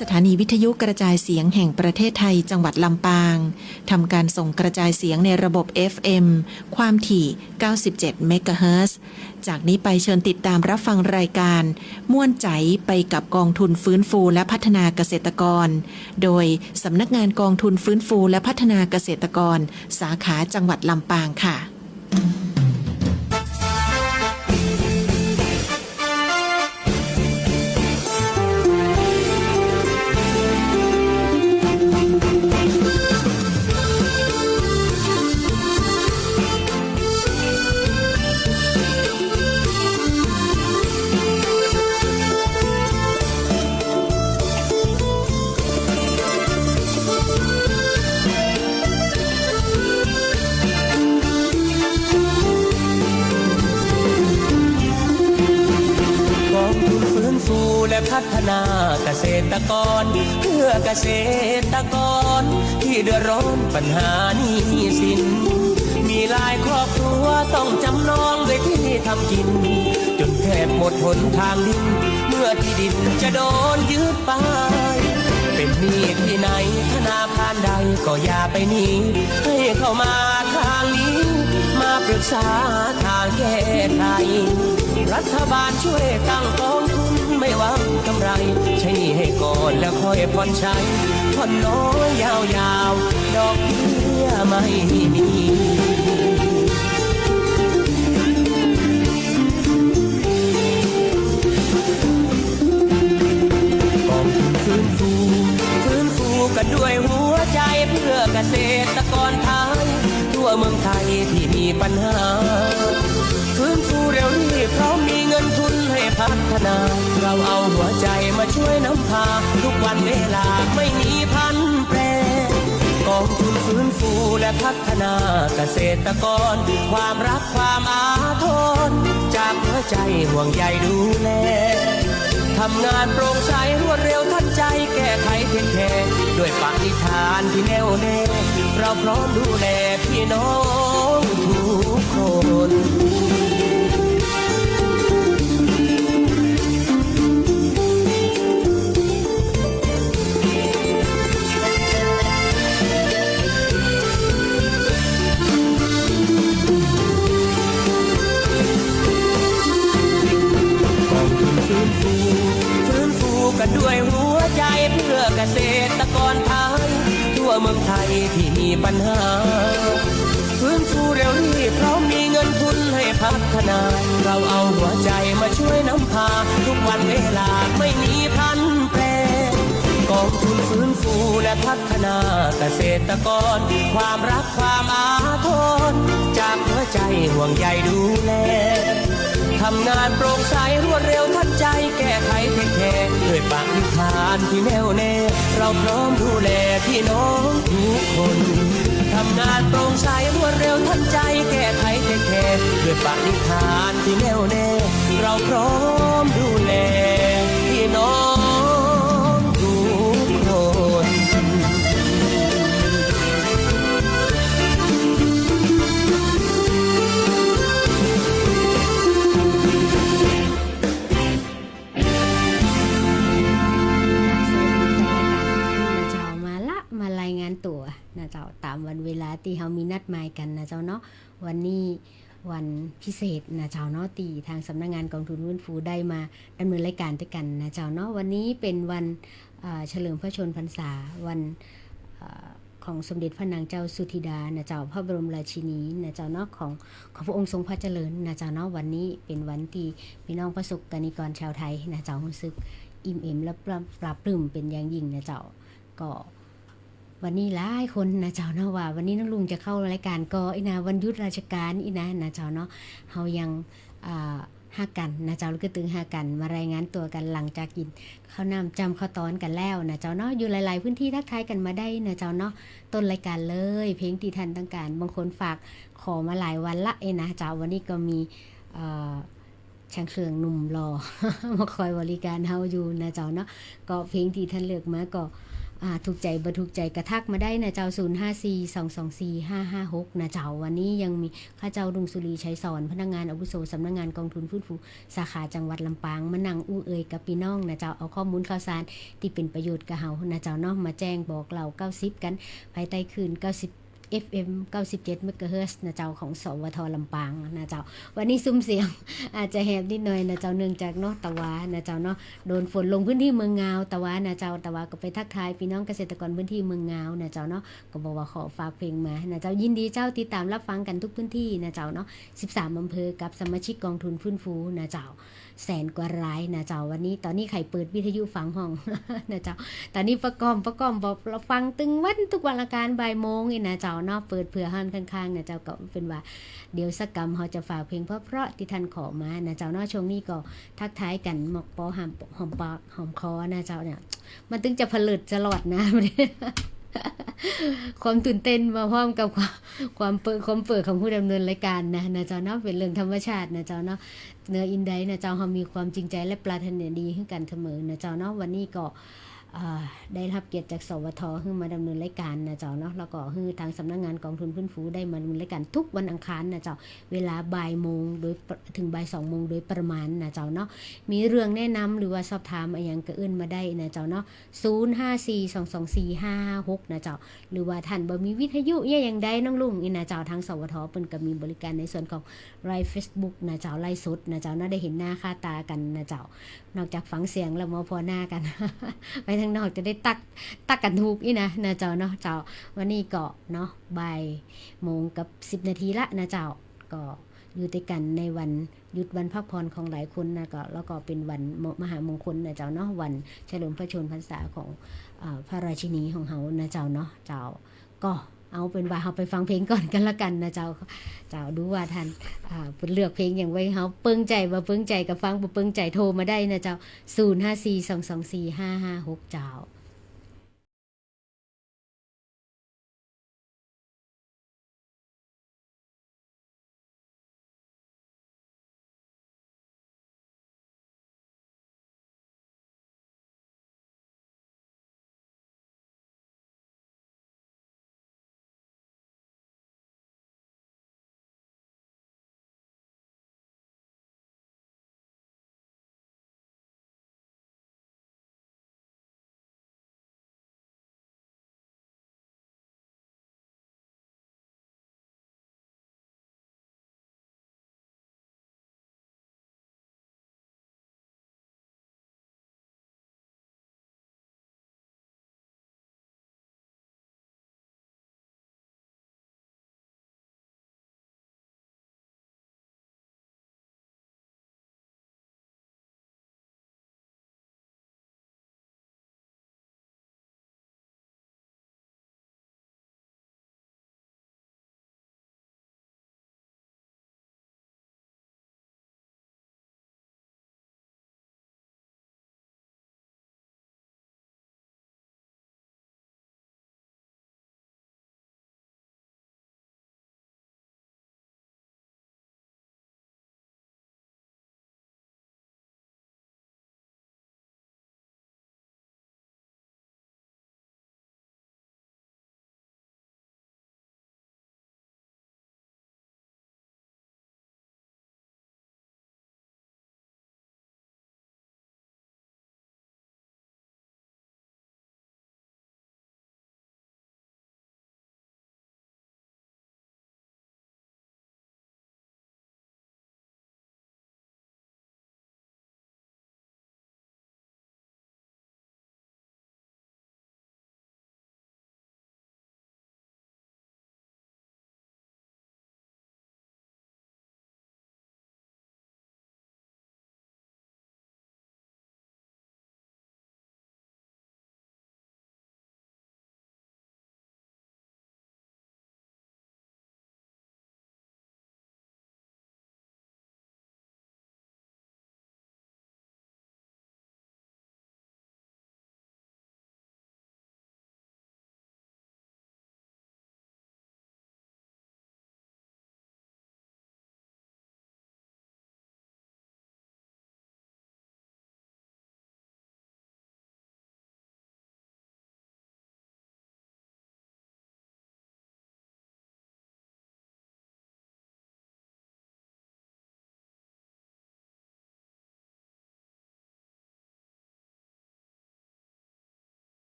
สถานีวิทยุกระจายเสียงแห่งประเทศไทยจังหวัดลำปางทำการส่งกระจายเสียงในระบบ FM ความถี่ 97 เมกะเฮิรตซ์ จากนี้ไปเชิญติดตามรับฟังรายการม่วนใจไปกับกองทุนฟื้นฟูและพัฒนาเกษตรกรโดยสำนักงานกองทุนฟื้นฟูและพัฒนาเกษตรกรสาขาจังหวัดลำปางค่ะพัฒนาเกษตรกรเพื่อเกษตรกรที่เดือดร้อนปัญหาหนี้สินมีหลายครอบครัวต้องจำนองด้วยที่ทำกินจนแทบหมดหนทางดินเมื่อที่ดินจะโดนยึดไปเป็นหนี้ที่ไหนธนาคารใดก็อย่าไปหนีให้เข้ามาทางนี้มาปรึกษาทางแก้ไขรัฐบาลช่วยตั้งกองทุนไม่หวังกำไรใช้หนี้ให้ก่อนแล้วค่อยผ่อนใช้ผ่อนน้อยยาวๆดอกเบี้ยไม่มีกองทุนฟื้นฟูกันด้วยหัวใจเพื่อเกษตรกรไทยทั่วเมืองไทยที่มีปัญหาฟื้นฟูเร็วรีบเพราะมีเงินทุนให้พัฒนาเราเอาหัวใจมาช่วยนำพาทุกวันเวลาไม่มีพันแปรกองทุนฟื้นฟูและพัฒนาเกษตรกรความรักความอาทรจากหัวใจห่วงใยดูแลทำงานโปร่งใสรวดเร็วทันใจแก้ไขเพียงแค่ด้วยปณิธานที่แน่วแน่เราพร้อมดูแลพี่น้องทุกคนฟื้นฟูกันด้วยหัวใจเพื่อเกษตรกรไทยทั่วเมืองไทยที่มีปัญหาฟื้นฟูเร็วรีบเพราะมีเงินทุนให้พัฒนาเราเอาหัวใจมาช่วยนำพาทุกวันเวลาไม่มีพันแปรกองทุนฟื้นฟูและพัฒนาเกษตรกรความรักความอาทรจากหัวใจห่วงใยดูแลทำงานโปร่งใสรวดเร็วทันใจแก้ไขเทคแคร์ด้วยปณิธานที่แน่วแน่เราพร้อมดูแลพี่น้องทุกคนทำงานโปร่งใสรวดเร็วทันใจแก้ไขเทคแคร์ด้วยปณิธานที่แน่วแน่เราพร้อมดูแลพี่น้องทุกคนตัวนะเจ้าตามวันเวลาที่เขามีนัดหมายกันนะเจ้าเนาะวันนี้วันพิเศษนะเจ้าเนาะที่ทางสำนักงานกองทุนฟื้นฟูได้มาดำเนินรายการด้วยกันนะเจ้าเนาะวันนี้เป็นวันเฉลิมพระชนพรรษาวันของสมเด็จพระนางเจ้าสุธิดานะเจ้าพระบรมราชินีนะเจ้าเนาะของพระองค์ทรงพระเจริญนะเจ้าเนาะวันนี้เป็นวันที่พี่น้องประสบกนิกรชาวไทยนะเจ้ารู้สึกอิ่มเอมและปราบปลื้มเป็นอย่างยิ่งนะเจ้าก็วันนี้หลายคนนะเจ้าเนาะว่าวันนี้น้องลุงจะเข้ารายการก็นะวันหยุดราชการนะเจ้าเนาะเฮายังห้ากันนะเจ้าลูกกระตึงห้ากันมารายงานตัวกันหลังจากกินข้าวน้ำจำข้าวตอนกันแล้วนะเจ้าเนาะอยู่หลายๆพื้นที่ทักทายกันมาได้นะเจ้าเนาะต้นรายการเลยเพลงที่ท่านต้องการบางคนฝากขอมาหลายวันละนะเจ้าวันนี้ก็มีช่างเครื่องหนุ่มรอ มาคอยบริการเฮาอยู่นะเจ้าเนาะก็เพลงที่ท่านเลือกมาก็ ถูกใจบ่ถูกใจกระทักมาได้นะเจ้า0542245556นะเจ้าวันนี้ยังมีข้าเจ้าดุงสุรีชัยสอนพนักงานอาวุโสสำนักงานกองทุนฟื้นฟูสาขาจังหวัดลำปางมานั่งอู้เอ่ยกับพี่น้องนะเจ้าเอาข้อมูลข่าวสารที่เป็นประโยชน์กับเฮานะเจ้าเนาะมาแจ้งบอกเรา90กันภายใต้คืน90 FM 97 เมกะเฮิรตซ์นะเจ้าของสวทลำปางนะเจ้าวันนี้ซุ้มเสียงอาจจะแหบนิดหน่อยนะเจ้าเนื่องจากเนาะตะวานะเจ้าเนาะโดนฝนลงพื้นที่เมืองงาวตะวานะเจ้าตะวาก็ไปทักทายพี่น้องเกษตรกรพื้นที่เมืองงาวนะเจ้าเนาะก็บอกว่าขอฝากเพลงมานะเจ้ายินดีเจ้าติดตามรับฟังกันทุกพื้นที่นะเจ้าเนาะ13อำเภอกับสมาชิกกองทุนฟื้นฟูนะเจ้าแสนกว่ารายนะเจ้าวันนี้ตอนนี้ใครเปิดวิทยุฟังห้อง นะเจ้าตอนนี้ประกอบบอกเราฟังตึงวันทุกวันละการบ่ายโมงนี่นะเจ้าเนาะเปิดเผื่อห้านข้างๆนะเจ้าก็เป็นว่าเดี๋ยวสักกรรมเขาจะฝากเพลงเพราะๆที่ท่านขอมานะเจ้าเนาะช่วงนี้ก็ทักทายกันหมอกปอหอมปากหอมคอนะเจ้าเนี่ยมันถึงจะผลึกจะหลอดนะ ความตื่นเต้นมาพร้อมกับความเปิดของผู้ดำเนินรายการนะเจ้าเนาะเป็นเรื่องธรรมชาตินะเจ้าเนาะเนื้ออินไดนะเจ้าเขามีความจริงใจและปรารถนาดีให้กันเสมอนะเจ้าเนาะวันนี้ก็ได้รับเกียรติจากสวทให้มาดำเนินรายการนะเจ้าเนาะแล้วก็ให้ทางสำนักงานกองทุนฟื้นฟูได้มาดำเนินรายการทุกวันอังคารนะเจ้าเวลาบ่ายโมงโดยถึงบ่าย2โมงโดยประมาณนะเจ้าเนาะมีเรื่องแนะนำหรือว่าสอบถามอะไรอย่างก็เอิ้นมาได้นะเจ้าเนาะ0542245556นะเจ้าหรือว่าท่านบ่มีวิทยุอย่างใดน้องลุงนี่นะเจ้าทางสวทเพิ่นก็มีบริการในส่วนของไลฟ์ Facebook นะเจ้าไลฟ์สดนะเจ้าเนาะได้เห็นหน้าค่าตากันนะเจ้านอกจากฟังเสียงแล้วมาพอหน้ากัน ไปทางนอกจะได้ตักกันถูกอีนะเจ้าเนาะเจ้าวันนี้ก็เนาะบ่ายโมงกับ10นาทีละนะเจ้าก็อยู่ด้วยกันในวันหยุดวันพักผ่อนของหลายคนนะก็แล้วก็เป็นวันมหามงคลนะเจ้าเนาะวันเฉลิมพระชนมพรรษาของพระราชินีของเฮานะเจ้าเนาะเจ้าก็เอาเป็นว่าเฮาไปฟังเพลงก่อนกันละกันนะเจ้าดูว่าท่านเพิ่นเลือกเพลงอย่างไว้เฮาเปิ้งใจบ่เปิ้งใจก็ฟังบ่เปิ้งใจโทรมาได้นะเจ้า0542245556เจ้า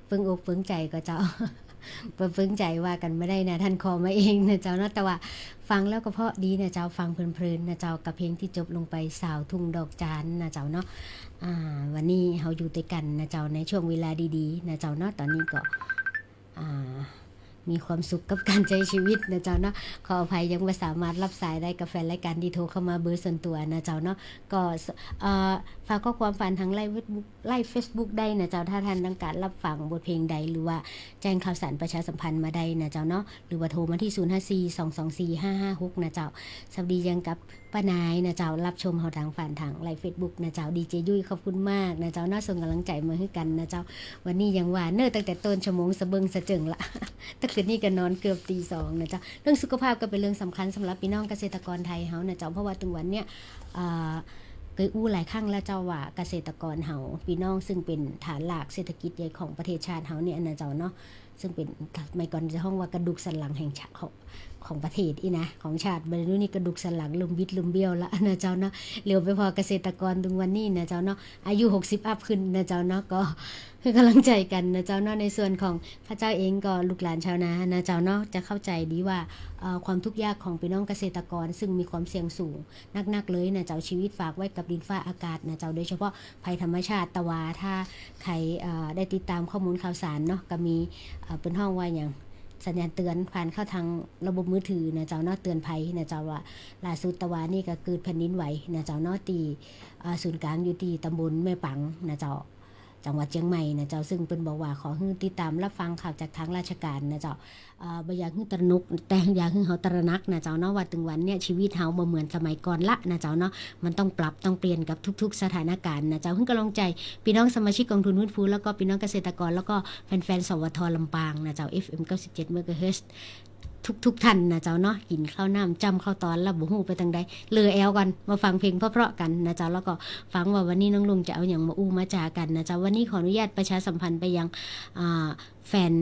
เฟิงอกเฟิงใจก็เจ้า เฟิงใจว่ากันไม่ได้นะท่านคอมาเองนะเจ้าเนาะแต่ว่าฟังแล้วก็เพราะดีนะเจ้าฟังเพลินๆนะเจ้ากับเพลงที่จบลงไปสาวทุ่งดอกจานนะเจ้าเนาะวันนี้เฮาอยู่ด้วยกันนะเจ้าในช่วงเวลาดีๆนะเจ้าเนาะตอนนี้ก็มีความสุขกับการใช้ชีวิตนะเจ้าเนาะขออภัยยังไม่สามารถรับสายได้กับแฟนรายการที่โทรเข้ามาเบอร์ส่วนตัวนะเจ้าเนาะก็ฝากข้อความฝันทางไลฟ์ Facebook ได้นะเจ้าถ้าท่านต้องการรับฟังบทเพลงใดหรือว่าแจ้งข่าวสารประชาสัมพันธ์มาได้นะเจ้าเนาะหรือว่าโทรมาที่0542245556นะเจ้าสวัสดียังกับป้านายนะเจ้ารับชมเฮาทางผ่านทางไลฟ์ Facebook นะเจ้าดีเจยุ้ยขอบคุณมากนะเจ้าเนาะส่งกำลังใจมาให้กันนะเจ้าวันนี้ยังว่าเนิ่ตั้งแต่ต้นชั่วโมงสะเบิงสะเจิงละ แต่คืนนี้ก็นอนเกือบตี 2นะเจ้าเรื่องสุขภาพก็เป็นเรื่องสำคัญสำหรับพี่น้องเกษตรกรไทยเฮานะเจ้าเพราะว่าถึงวันเนี้ยเคยอู้หลายครั้งแล้วเจ้าว่าเกษตรกรเฮาพี่น้องซึ่งเป็นฐานหลักเศรษฐกิจใหญ่ของประเทศชาติเฮาเนี่ยนะเจ้าเนาะซึ่งเป็นไม่ก่อนจะห้องว่ากระดูกสันหลังแห่งชาติของประเทศอีนะของชาติบริเวณนี้กระดูกสันหลังลืมบิดลืมเบี้ยวละนะเจ้าเนาะเร็วไปพอเกษตรกรถึงวันนี้นะเจ้าเนาะอายุ60อัพขึ้นนะเจ้าเนาะก็คือกำลังใจกันนะเจ้าเนาะในส่วนของข้าเจ้าเองก็ลูกหลานชาวนานะเจ้าเนาะจะเข้าใจดีว่าความทุกข์ยากของพี่น้องเกษตรกรซึ่งมีความเสี่ยงสูงนักๆเลยนะเจ้าชีวิตฝากไว้กับดินฟ้าอากาศนะเจ้าโดยเฉพาะภัยธรรมชาติตะวาถ้าใครได้ติดตามข้อมูลข่าวสารเนาะก็มีเป็นห้องว่าอย่างสัญญาณเตือนผ่านเข้าทางระบบมือถือนะเจ้าเนาะเตือนภัยนะเจ้าว่าล่าสุดตะวานี่ก็เกิดแผ่นดินไหวนะเจ้าเนาะตีศูนย์กลางอยู่ที่ตำบลแม่ปังนะเจ้าจังหวัดเชียงใหม่นะเจ้าซึ่งเป็นบอกว่าขอให้ติดตามรับฟังข่าวจากทางราชการนะเจ้าบ่อยากให้ตระหนกแต่อยากให้เฮาตระหนักนะเจ้าเนาะว่าถึงวันเนี่ยชีวิตเฮาบ่เหมือนสมัยก่อนละนะเจ้าเนาะมันต้องปรับต้องเปลี่ยนกับทุกๆสถานการณ์นะเจ้าให้กำลังใจพี่น้องสมาชิกกองทุนฟื้นฟูแล้วก็พี่น้องเกษตรกรแล้วก็แฟนๆสวทลำปางนะเจ้า FM 97 MHzทุกท่านนะเจ้าเนาะกินข้าวน้ำจำข้าวตอนแล้วบ่ฮู้ไปทางใดเลอแอลกันมาฟังเพลงเพราะๆกันนะเจ้าแล้วก็ฟังว่าวันนี้น้องลุงจะเอาอย่างมาอู้มาจากันนะเจ้าวันนี้ขออนุญาตประชาสัมพันธ์ไปยังแฟน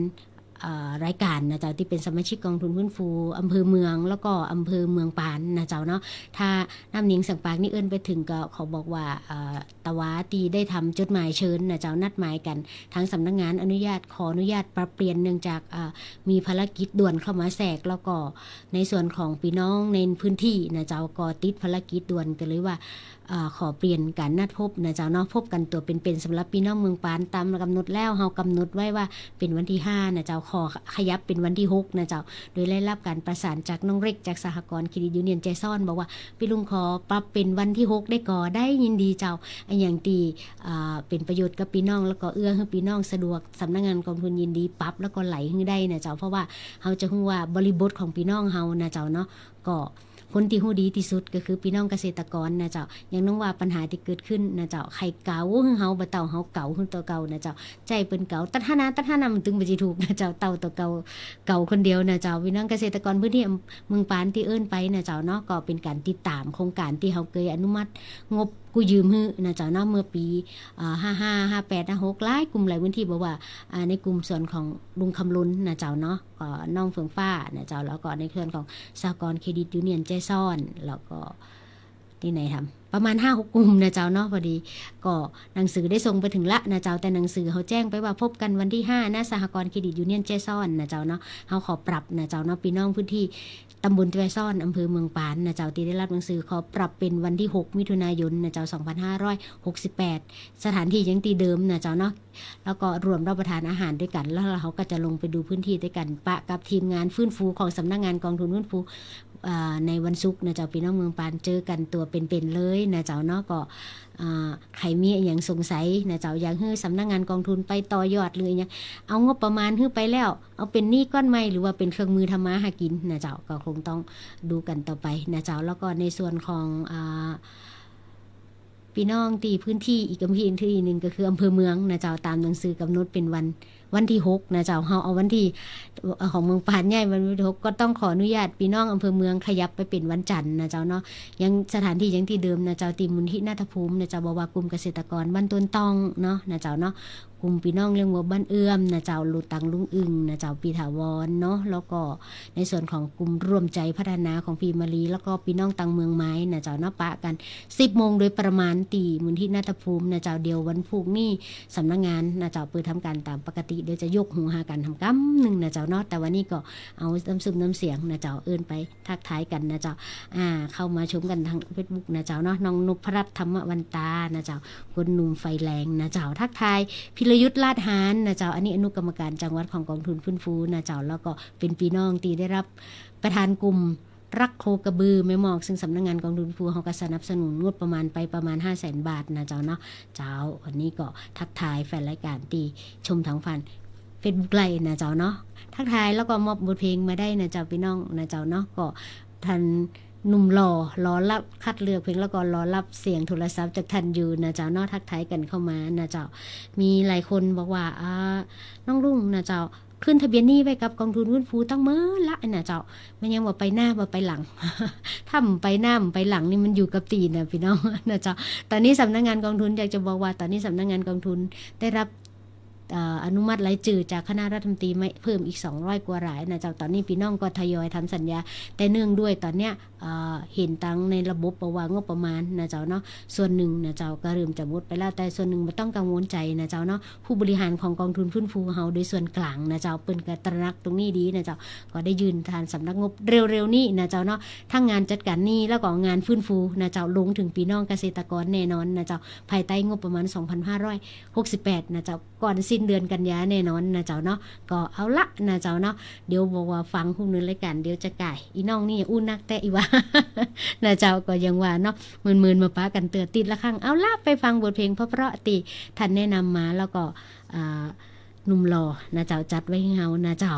รายการนะเจ้าที่เป็นสมาชิกกองทุนฟื้นฟูอำเภอเมืองแล้วก็อำเภอเมืองปานนะเจ้าเนาะถ้าน้ำเนียงสังปากนี่เอิ้นไปถึงก็เขาบอกว่าตะวาตีได้ทำจดหมายเชิญนะเจ้านัดหมายกันทางสำนักงานขออนุญาตปรับเปลี่ยนเนื่องจากมีภารกิจด่วนเข้ามาแทรกแล้วก็ในส่วนของพี่น้องในพื้นที่นะเจ้าก็ติดภารกิจด่วนกันเลยว่าขอเปลี่ยนการนัดพบนะเจ้าเนาะพบกันตัวเป็นสำหรับพี่น้องเมืองปานตามกำหนดแล้วเฮากำหนดไว้ว่าเป็นวันที่5นะเจ้าขอขยับเป็นวันที่6นะเจ้าโดยได้รับการประสานจากน้องเล็กจากสหกรณ์เครดิตยูเนียนใจซ่อนบอกว่าพี่ลุงขอปรับเป็นวันที่6ได้ก่อได้ยินดีเจ้าอันอย่างที่เป็นประโยชน์กับพี่น้องแล้วก็เอื้อให้พี่น้องสะดวกสำนักงานกองทุนยินดีปรับแล้วก็ไหลให้ได้นะเจ้าเพราะว่าเฮาจะรู้ว่าบริบทของพี่น้องเฮานะเจ้าเนาะก็คนที่ฮู้ดีที่สุดก็คือพี่น้องเกษตรกรนะเจ้ายังต้องว่าปัญหาที่เกิดขึ้นนะเจ้าไข่เก่าเฮาบ่เต่าเฮาเก่าตัวเก่านะเจ้าใจเปิ้นเก่าตัดหานามันถึงบ่สิถูกนะเจ้าเต่าตัวเก่าคนเดียวนะเจ้าพี่น้องเกษตรกรพื้นที่เมืองปานที่เอิ้นไปนะเจ้าเนาะก็เป็นการติดตามโครงการที่เฮาเคยอนุมัติงบกู้ยืมฮื้อนะเจ้าเนาะเมื่อปี55 58 56หลายกลุ่มหลายพื้นที่บอกว่าในกลุ่มส่วนของลุงคำลุนนะเจ้าเนาะก็น้องเฟืองฟ้านะเจ้าแล้วก็ในส่วนของสหกรณ์เครดิตยูเนียนใจซ่อนแล้วก็ที่ไหนทำประมาณ 5-6 กลุ่มนะเจ้าเนาะพอดีก็หนังสือได้ส่งไปถึงละนะเจ้าแต่หนังสือเขาแจ้งไปว่าพบกันวันที่5นะสหกรณ์เครดิตยูเนียนใจซ่อนนะเจ้าเนาะเฮาขอปรับนะเจ้าเนาะพี่น้องพื้นที่ตำบลใจซ่อนอำเภอเมืองปานนะเจ้าที่ได้รับหนังสือขอปรับเป็นวันที่6มิถุนายนนะเจ้า2568สถานที่ยังตีเดิมนะเจ้าเนาะแล้วก็รวมรับประทานอาหารด้วยกันแล้วเขาก็จะลงไปดูพื้นที่ด้วยกันปะกับทีมงานฟื้นฟูของสำนักงานกองทุนฟื้นฟูในวันศุกร์นะเจ้าพี่น้องเมืองปานเจอกันตัวเป็นๆเลยนะเจ้าเนาะก็ใครมีอย่างสงสัยนะเจ้าอยากให้สำนักงานกองทุนไปต่อยอดเลยอย่างเอางบประมาณให้ไปแล้วเอาเป็นหนี้ก้อนใหม่หรือว่าเป็นเครื่องมือทำมาหากินนะเจ้าก็คงต้องดูกันต่อไปนะเจ้าแล้วก็ในส่วนของพี่น้องตีพื้นที่อีกอำเภอที่นึงก็คืออำเภอเมืองนะเจ้าตามหนังสือกำหนดเป็นวันที่6นะเจ้าเฮาเอาวันที่ของเมืองปานใหญ่วันที่6ก็ต้องขออนุญาตพี่น้องอำเภอเมืองขยับไปเป็นวันจันทร์นะเจ้าเนาะยังสถานที่ยังที่เดิมนะเจ้าตีมูลที่นาถภูมินะเจ้าบอกว่ากลุ่มเกษตรกรบ้านต้นตองเนาะนะเจ้าเนาะกลุ่มพี่น้องเลี้ยงวัวบ้านเอื้อมนะเจ้าลูตังลุงอึ่งนะเจ้าปีถาวรเนาะแล้วก็ในส่วนของกลุ่มร่วมใจพัฒนาของพี่มาลีแล้วก็พี่น้องตังเมืองไม้นะเจ้าเนาะปะกัน 10 โมงโดยประมาณตีมูลที่นาถภูมินะเจ้าเดียววันพุธนี้สำนักงานนะเจ้าเปิดทำการตามปกติ เดี๋ยวจะยกหูหากันทำกำหนึ่งนะเจ้าเนาะแต่วันนี้ก็เอาน้ำซึมน้ำเสียงนะเจ้าเอิ้นไปทักทายกันนะเจ้าเข้ามาชมกันทาง Facebook นะเจ้าเนาะน้องนพรัตน์ธรรมวันตานะเจ้าคนหนุ่มไฟแรงนะเจ้าทักทายพิรยุทธลาดหานนะเจ้าอันนี้อนุกรรมการจังหวัดของกองทุนฟื้นฟูนะเจ้าแล้วก็เป็นพี่น้องที่ได้รับประธานกลุ่มรักโคกระบือแม่หมอกซึ่งสำนักงานกองทุนฟื้นฟูเขาก็สนับสนุนงบประมาณไปประมาณ 500,000 บาทนะเจ้าเนาะเจ้าวันนี้ก็ทักทายแฟนรายการที่ชมทางฟันFacebook ไลฟ์นะเจ้าเนาะทักทายแล้วก็มอบบทเพลงมาได้นะเจ้าพี่น้องนะเจ้าเนาะก็ทันหนุ่มหล่อรอรับคัดเลือกเพลงแล้วก็รอรับเสียงโทรศัพท์จากท่านอยู่นะเจ้าเนาะทักทายกันเข้ามานะเจ้ามีหลายคนบอกว่าน้องลุงนะเจ้าขึ้นทะเบียนหนี้ไว้กับกองทุนฟื้นฟูตั้งมื้อละนะเจ้ามันยังว่าไปหน้าบ่ไปหลัง ถ้าไปหน้าไปหลังนี่มันอยู่กับตีนะพี่น้อง นะเจ้าตอนนี้สำนักงานกองทุนอยากจะบอกว่าตอนนี้สำนักงานกองทุนได้รับอนุมัติรายชื่อจากคณะรัฐมนตรีไม่เพิ่มอีก200กว่ารายนะเจ้าตอนนี้พี่น้องก็ทยอยทำสัญญาแต่เนื่องด้วยตอนเนี้ยเห็นตังในระบบประวังงบประมาณนะเจ้าเนาะส่วนหนึ่งนะเจ้าก็เริ่มจะหมดไปแล้วแต่ส่วนหนึ่งไม่ต้องกังวลใจนะเจ้าเนาะผู้บริหารของกองทุนฟื้นฟูเฮาโดยส่วนกลางนะเจ้าเปิ้นก็ตระหนักตรงนี้ดีนะเจ้าก็ได้ยืนทานสำนักงบเร็วๆนี้นะเจ้าเนาะทั้งงานจัดการหนี้แล้วก็งานฟื้นฟูนะเจ้าลงถึงพี่น้องเกษตรกรแน่นอนนะเจ้าภายใต้งบประมาณ 2,568 นะเจ้าก่อนสิ้นเดือนกันยาแน่นอนนะเจ้าเนาะก็เอาละนะเจ้าเนาะเดี๋ยวบอกว่าฟังผู้นึงรายการเดี๋ยวจะก่ายอีน้องนี่อู้นักแต่อีว่า นะเจ้าก็ยังว่าเนาะมืนๆมาป้ากันเตือติดละครั้งเอาละไปฟังบทเพลงเพราะๆติท่านแนะนำมาแล้วก็หนุ่มหล่อนะเจ้าจัดไว้ให้เฮานะเจ้า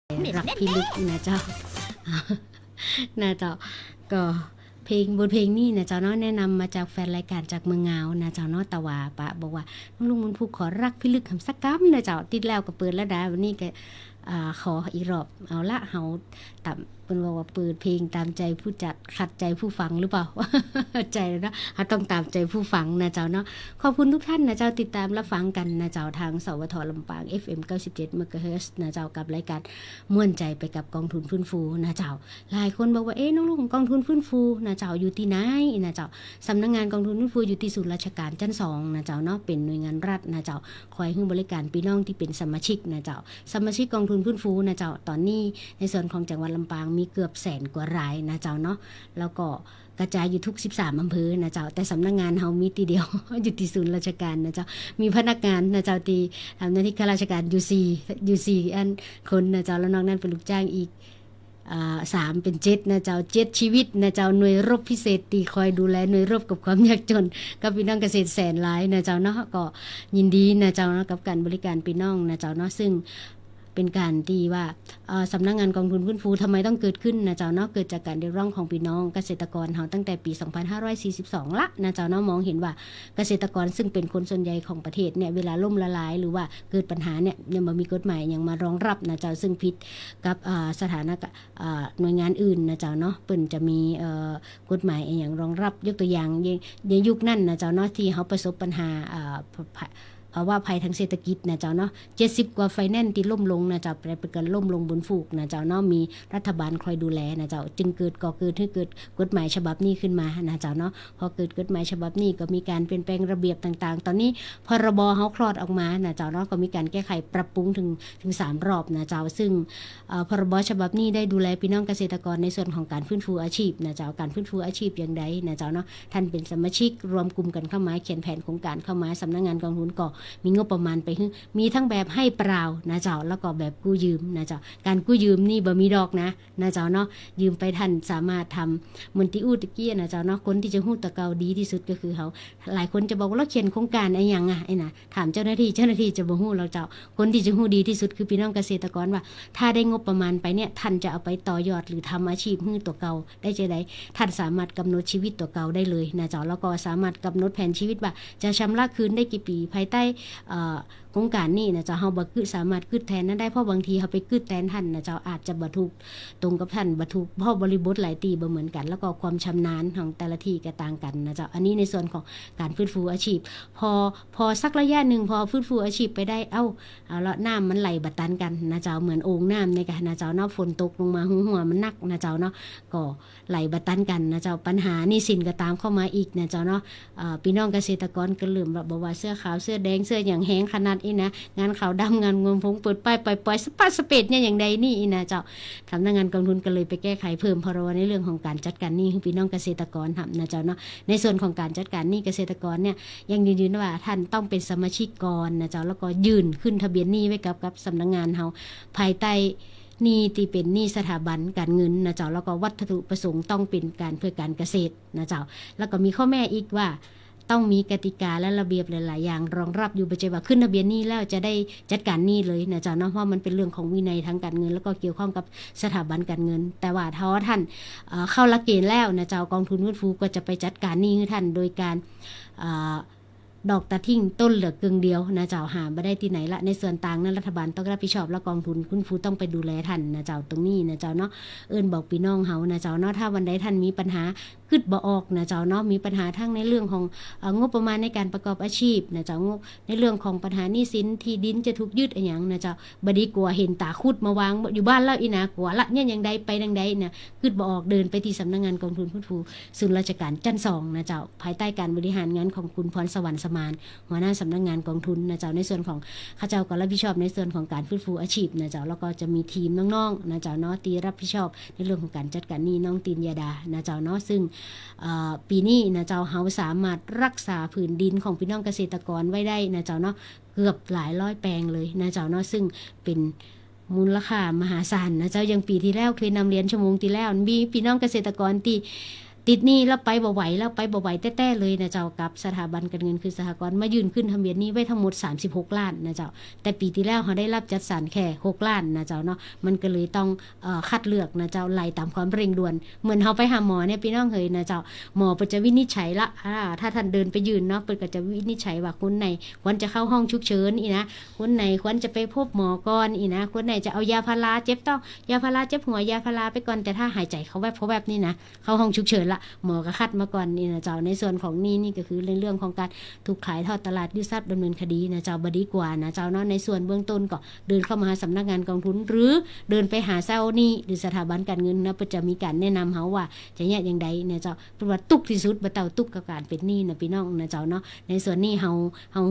รักพี่ลึกนะเจ้า นะเจ้าก็เพลงบทเพลงนี้นะเจ้าเนาะแนะนำมาจากแฟนรายการจากเมืองงาวนะเจ้าเนาะตะวาปะบอกว่าลุงมนพูขอรักพี่ลึกคำสักกำนะเจ้าติดแล้วก็เปิดแล้วดาวันนี้ก็ขออีกรอบเอาละเฮาตามเป็นว่าเปิดเพลงตามใจผู้จัดขัดใจผู้ฟังหรือเปล่า ใจแล้วนะต้องตามใจผู้ฟังนะเจ้าเนาะขอบคุณทุกท่านนะเจ้าติดตามรับฟังกันนะเจ้าทางสวทลำปาง FM 97 MHz นะเจ้ากับรายการม่วนใจไปกับกองทุนฟื้นฟูนะเจ้าหลายคนบอกว่าน้องลุงกองทุนฟื้นฟูนะเจ้าอยู่ที่ไหนนะเจ้าสำนักงานกองทุนฟื้นฟูอยู่ที่ศูนย์ราชการชั้น2นะเจ้าเนาะเป็นหน่วยงานรัฐนะเจ้าคอยให้บริการพี่น้องที่เป็นสมาชิกนะเจ้าสมาชิกกองทุนฟื้นฟูนะเจ้าตอนนี้ในส่วนของจังหวัดลำปางมีเกือบ100,000 กว่ารายนะเจ้าเนาะแล้วก็กระจายอยู่ทุก13อำเภอนะเจ้าแต่สำนักงานเฮามีทีเดียว อยู่ที่ศูนย์ราชการนะเจ้ามีพนักงานนะเจ้าที่ทำหน้าที่ข้าราชการอยู่4อันคนนะเจ้าแล้วนอกนั้นเป็นลูกจ้างอีก3เป็น7นะเจ้า7ชีวิตนะเจ้าหน่วยรบพิเศษที่คอยดูแลหน่วยรบกับความยากจนกับพี่น้องเกษตรแสนหลายนะเจ้าเนาะก็ยินดีนะเจ้าเนาะกับการบริการพี่น้องนะเจ้าเนาะซึ่งเป็นการที่ว่าสำนักงานกองทุนฟื้นฟูทำไมต้องเกิดขึ้นนะเจ้าเนาะเกิดจากการเรียกร้องของพี่น้องเกษตรกรเฮาตั้งแต่ปี 2542 ละนะเจ้าเนาะมองเห็นว่าเกษตรกรซึ่งเป็นคนส่วนใหญ่ของประเทศเนี่ยเวลาล่มละลายหรือว่าเกิดปัญหาเนี่ยยังบ่มีกฎหมายยังมารองรับนะเจ้าซึ่งผิดกับสถานะหน่วยงานอื่นนะเจ้าเนาะเปิ้นจะมีกฎหมายอย่างรองรับยกตัวอย่างในยุคนั้นนะเจ้าเนาะที่เฮาประสบปัญหาว่าภัยทางเศรษฐกิจนะเจ้าเนาะ70กว่าไฟแนนซ์ที่ล่มลงนะเจ้าเป็นการล่มลงบนฟูกนะเจ้าเนาะมีรัฐบาลคอยดูแลนะเจ้าจึงเกิดให้เกิดกฎหมายฉบับนี้ขึ้นมานะเจ้าเนาะพอเกิดกฎหมายฉบับนี้ก็มีการเปลี่ยนแปลงระเบียบต่างๆตอนนี้พรบเฮาคลอดออกมานะเจ้าเนาะก็มีการแก้ไขปรับปรุงถึง3รอบนะเจ้าซึ่งพรบฉบับนี้ได้ดูแลพี่น้องเกษตรกรในส่วนของการฟื้นฟูอาชีพนะเจ้าการฟื้นฟูอาชีพอย่างใดนะเจ้าเนาะท่านเป็นสมาชิกรวมกลุ่มกันเข้ามาเขียนแผนโครงการเข้ามาสำนักงานกองทุนก็มีงบประมาณไปมีทั้งแบบให้เปล่านะเจ้าแล้วก็แบบกู้ยืมนะเจ้าการกู้ยืมนี่บ่มีดอกนะเจ้าเนาะยืมไปท่านสามารถทำเหมือนที่อู้ตะกี้นะเจ้าเนาะคนที่จะฮู้ตะเกาดีที่สุดก็คือเขาหลายคนจะบอกว่าเราเขียนโครงการไอ้หยังไอ้น่ะถามเจ้าหน้าที่จะบ่ฮู้เราเจ้าคนที่จะฮู้ดีที่สุดคือพี่น้องเกษตรกรว่าถ้าได้งบประมาณไปเนี่ยท่านจะเอาไปต่อยอดหรือทำอาชีพฮื้อตัวเก่าได้จังได๋ท่านสามารถกำหนดชีวิตตัวเก่าได้เลยนะเจ้าแล้วก็สามารถกำหนดแผนชีวิตว่าจะชำระคืนได้กี่ปีภายใต้โครงการนี้นะเจ้าเฮาบ่คือสามารถคืดแทนนั้นได้เพราะบางทีเฮาไปคืดแทนท่านนะเจ้าอาจจะบ่ถูกตรงกับท่านบ่ถูกเพราะบริบทหลายตีบ่เหมือนกันแล้วก็ความชำนาญของแต่ละที่ก็ต่างกันนะเจ้าอันนี้ในส่วนของการฟื้นฟูอาชีพพอสักระยะนึงพอฟื้นฟูอาชีพไปได้เอาละน้ำมันไหลบ่ตันกันนะเจ้าเหมือนโอ่งน้ำนี่ก็นะเจ้าเนาะฝนตกลงมาหัวมันหนักนะเจ้าเนาะก็ไหลบ่ตันกันนะเจ้าปัญหาหนี้สินก็ตามเข้ามาอีกนะเจ้าเนาะพี่น้องเกษตรกรก็เริ่มบ่ว่าเสื้อขาวเสื้อแดงเสื้อหยังแห้งขนาดนี้นะงานขาวดำงานเงินพงเปิดป้ายปล่อยสปาสเปดเนี่ยอย่างใดนี่นะเจ้าสำนักงานกองทุนก็เลยไปแก้ไขเพิ่มพรบในเรื่องของการจัดการหนี้ให้พี่น้องเกษตรกรทำนะเจ้าเนาะในส่วนของการจัดการหนี้เกษตรกรเนี่ยยังยืนว่าท่านต้องเป็นสมาชิกก่อนนะเจ้าแล้วก็ยื่นขึ้นทะเบียนหนี้ไว้กับสำนักงานเฮาภายใต้หนี้ที่เป็นหนี้สถาบันการเงินนะเจ้าแล้วก็วัตถุประสงค์ต้องเป็นการเพื่อการเกษตรนะเจ้าแล้วก็มีข้อแม่อีกว่าต้องมีกติกาและระเบียบหลายๆอย่างรองรับอยู่บ่ใช่ว่าขึ้นทะเบียนหนี้แล้วจะได้จัดการหนี้เลยนะเจ้าเนาะเพราะมันเป็นเรื่องของวินัยทางการเงินแล้วก็เกี่ยวข้องกับสถาบันการเงินแต่ว่าถ้าท่านเข้าหลักเกณฑ์แล้วนะเจ้ากองทุนฟื้นฟูก็จะไปจัดการหนี้ให้ท่านโดยการดอกตะทิ้งต้นเหลือกึ่งเดียวนะเจ้าหาไม่ได้ที่ไหนละในส่วนต่างนั้นรัฐบาลต้องรับผิดชอบและกองทุนคุณฟูต้องไปดูแลท่านนะเจ้าตรงนี้นะเจ้าเนาะบอกพี่น้องเฮานะเจ้าเนาะถ้าวันใดท่านมีปัญหาคิดบ่ออกนะเจ้าเนาะมีปัญหาทั้งในเรื่องของงบประมาณในการประกอบอาชีพนะเจ้างบในเรื่องของปัญหาหนี้สินที่ดินจะถูกยึดอะไรอย่างนะเจ้าบ่ดีกว่าเห็นตาคุดมาวางอยู่บ้านแล้วอีนะกว่าละเนี่ยอย่างใดไปดังใดนะคิดบ่ออกเดินไปที่สำนักงานกองทุนคุณฟูศูนย์ราชการชั้น2นะเจ้าภายใต้การบริหารงานของคุณพรสวรรค์สมานหัวหน้าสำนักงานกองทุนนะเจ้าในส่วนของข้าเจ้าก็รับผิดชอบในส่วนของการฟื้นฟูอาชีพนะเจ้าแล้วก็จะมีทีมน้องๆนะเจ้าเนาะที่รับผิดชอบในเรื่องของการจัดการหนี้น้องตีนยาดานะเจ้าเนาะซึ่งปีนี้นะเจ้าเฮาสามารถรักษาผืนดินของพี่น้องเกษตรกรไว้ได้นะเจ้าเนาะเกือบหลายร้อยแปลงเลยนะเจ้าเนาะซึ่งเป็นมูลค่ามหาศาลนะเจ้ายังปีที่แล้วเคยนำเรียนชั่วโมงที่แล้วมีพี่น้องเกษตรกรที่ ติดหนี้แล้วไปบ่ไหวแต้ๆเลยนะเจ้ากับสถาบันการเงินคือสหกรณ์มายื่นขึ้นทะเบียนหนี้ไว้ทั้งหมด36ล้านนะเจ้าแต่ปีที่แล้วเขาได้รับจัดสรรแค่6ล้านนะเจ้าเนาะมันก็เลยต้องคัดเลือกนะเจ้าไล่ตามความเร่งด่วนเหมือนเฮาไปหาหมอเนี่ยพี่น้องเฮยนะเจ้าหมอเพิ่นจะวินิจฉัยละถ้าท่านเดินไปยืนเนาะเพิ่นก็จะวินิจฉัยว่าคนไหนควรจะเข้าห้องฉุกเฉินอีนะคนไหนควรจะไปพบหมอก่อนอีนะคนไหนจะเอายาพาราเจ็บต้องยาพาราเจ็บหัวยาพาราไปก่อนแต่ถ้าหายใจเขาแวบนี่นะเข้าห้องฉุกเฉินละหมอก็คัดมาก่อนนี่นะเจ้าในส่วนของนี่ก็คือเรื่องของการถูกขายทอดตลาดยึดทรัพย์ดำเนินคดีนะเจ้าบดีกว่านะเจ้าเนาะในส่วนเบื้องต้นก็เดินเข้ามาหาสำนักงานกองทุนหรือเดินไปหาเจ้าหนี้หรือสถาบันการเงินนะเพิ่นจะมีการแนะนำเฮาว่าจะแยกอย่างใดเนี่ยเจ้าเป็นว่าตุกที่สุดบ่เต่าตุกกับการเป็นหนี้นะพี่น้องนะเจ้าเนาะในส่วนนี้เฮา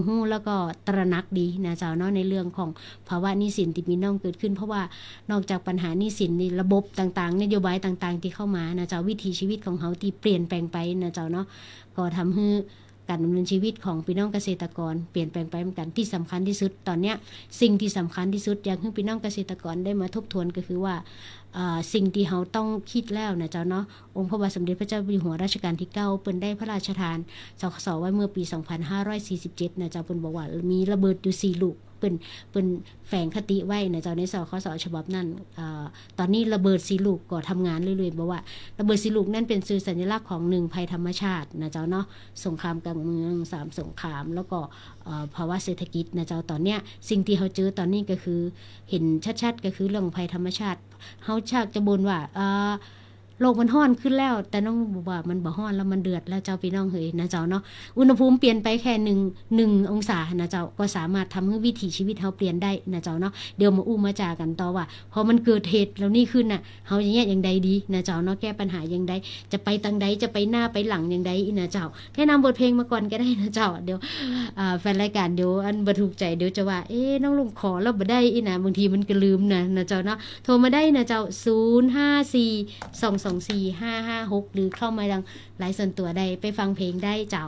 ฮู้แล้วก็ตระหนักดีนะเจ้าเนาะในเรื่องของภาวะหนี้สินที่พี่น้องเกิดขึ้นเพราะว่านอกจากปัญหาหนี้สินในระบบต่างๆนโยบายต่างๆที่เข้ามานะเจ้าวิถีชีวิตของเฮาที่เปลี่ยนแปลงไปนะเจ้าเนาะก็ทำให้การดำเนินชีวิตของพี่น้องเกษตรกรเปลี่ยนแปลงไปเหมือนกันที่สำคัญที่สุดตอนเนี้ยสิ่งที่สำคัญที่สุดอยากให้พี่น้องเกษตรกรได้มาทบทวนก็คือว่าสิ่งที่เราต้องคิดแล้วนะเจ้าเนาะองค์พระบาทสมเด็จพระเจ้าอยู่หัวรัชกาลที่9เปิ้นได้พระราชทานสคสไว้เมื่อปี2547นะเจ้าเปิ้นบอกว่ามีระเบิดอยู่4ลูกเปิ้นแฝงคติไว้นะเจ้าในสคสฉบับนั้นตอนนี้ระเบิด4ลูกก็ทำงานเรื่อยๆบอกว่าระเบิด4ลูกนั่นเป็นสื่อสัญลักษณ์ของ1ภัยธรรมชาตินะเจ้าเนาะสงครามกลางเมือง3สงครามแล้วก็ภาวะเศรษฐกิจนะเจ้าตอนเนี้ยสิ่งที่เขาเจอตอนนี้ก็คือเห็นชัดๆก็คือเรื่องภัยธรรมชาติเฮาชากจะบ่นว่าโลกมันร้อนขึ้นแล้วแต่น้องบอกว่ามันบ่ร้อนแล้วมันเดือดแล้วเจ้าพี่น้องเฮยนะเจ้าเนาะอุณหภูมิเปลี่ยนไปแค่1องศานะเจ้าก็สามารถทำให้วิถีชีวิตเฮาเปลี่ยนได้นะเจ้าเนาะเดี๋ยวมาอู้มาจากันต่อว่าพอมันเกิดเหตุแล้วนี่ขึ้นน่ะเฮาจะแยกอย่างใดดีนะเจ้าเนาะแก้ปัญหาอย่างใดจะไปทางใดจะไปหน้าไปหลังอย่างใดอีนะเจ้าแนะนำบทเพลงมาก่อนก็ได้นะเจ้าเดี๋ยวแฟนรายการเดี๋ยวอันบ่ถูกใจเดี๋ยวจะว่าน้องลุงขอแล้วบ่ได้อีนะบางทีมันก็ลืมนะเจ้าเนาะโทรมาได้นะเจ้า0542245556หรือเข้ามาทางไลน์ส่วนตัวได้ไปฟังเพลงได้เจ้า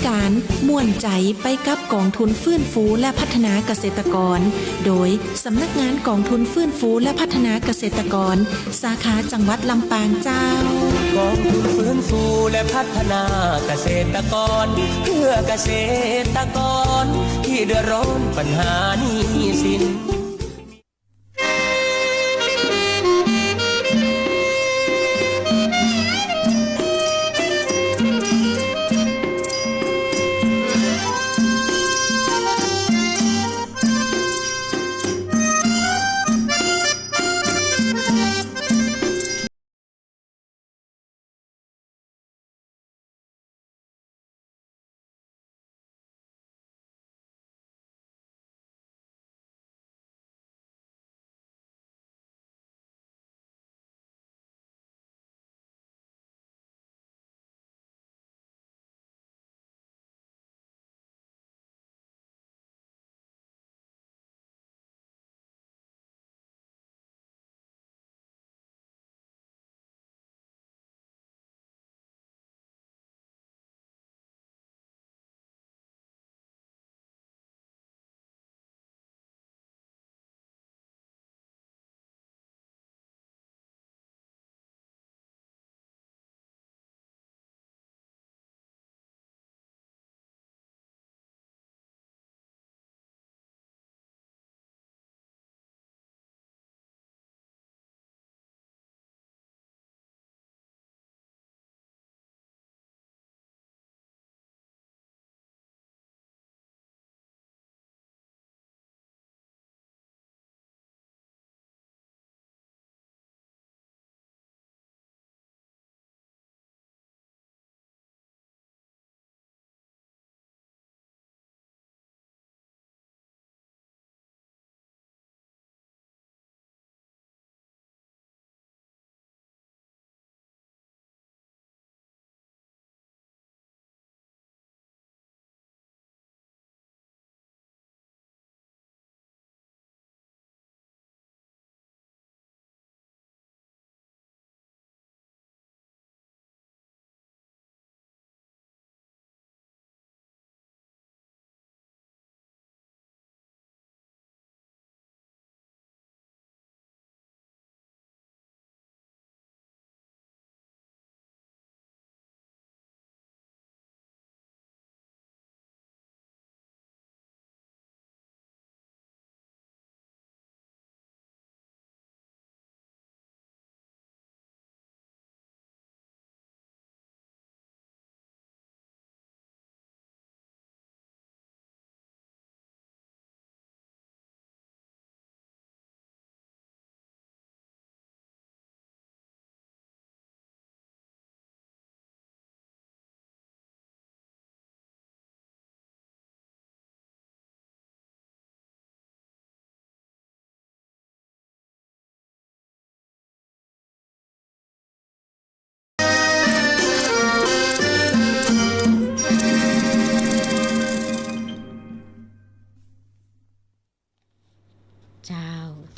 การม่วนใจไปกับกองทุนฟื้นฟูและพัฒนาเกษตรกรโดยสำนักงานกองทุนฟื้นฟูและพัฒนาเกษตรกรสาขาจังหวัดลำปางเจ้ากองทุนฟื้นฟูและพัฒนาเกษตรกรเพื่อเกษตรกรที่เดือดร้อนปัญหาหนี้สิน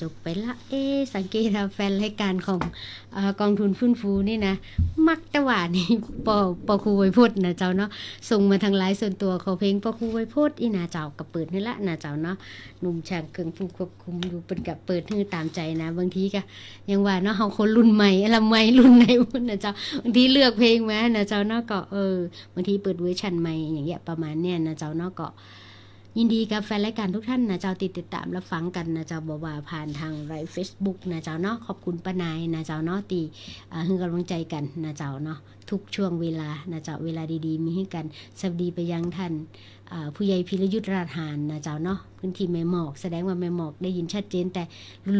จบไปละสังเกตแฟนรายการของกองทุนฟื้นฟูนี่นะมักแต่ว่านี่ปอครูไวยพจน์นะเจ้าเนาะส่งมาทางไลน์ส่วนตัวเขาเพลงปอครูไวยพจน์อีนะเจ้าก็เปิดนี่ละนะเจ้าเนาะหนุ่มช่างเครื่องผู้ควบคุมอยู่เป็นกับเปิดให้ตามใจนะบางทีก็ยังว่าเนาะเฮาคนรุ่นใหม่อะไรใหม่รุ่นไหนพุ่นนะเจ้าบางทีเลือกเพลงมานะเจ้าเนาะก็บางทีเปิดเวอร์ชันใหม่อย่างเงี้ยประมาณเนี้ยนะเจ้าเนาะก็ยินดีกับแฟนรายการทุกท่านนะเจ้าติดตามรับฟังกันนะเจ้าบอกว่าผ่านทางไลฟ์ Facebook นะเจ้าเนาะขอบคุณป้านายนะเจ้าเนาะตีให้กำลังใจกันนะเจ้าเนาะทุกช่วงเวลานะเจ้าเวลาดีๆมีให้กันสวัสดีไปยังท่านผู้ใหญ่พิรยุทธราชหานนะเจ้าเนาะพื้นที่แม่หมอกแสดงว่าแม่หมอกได้ยินชัดเจนแต่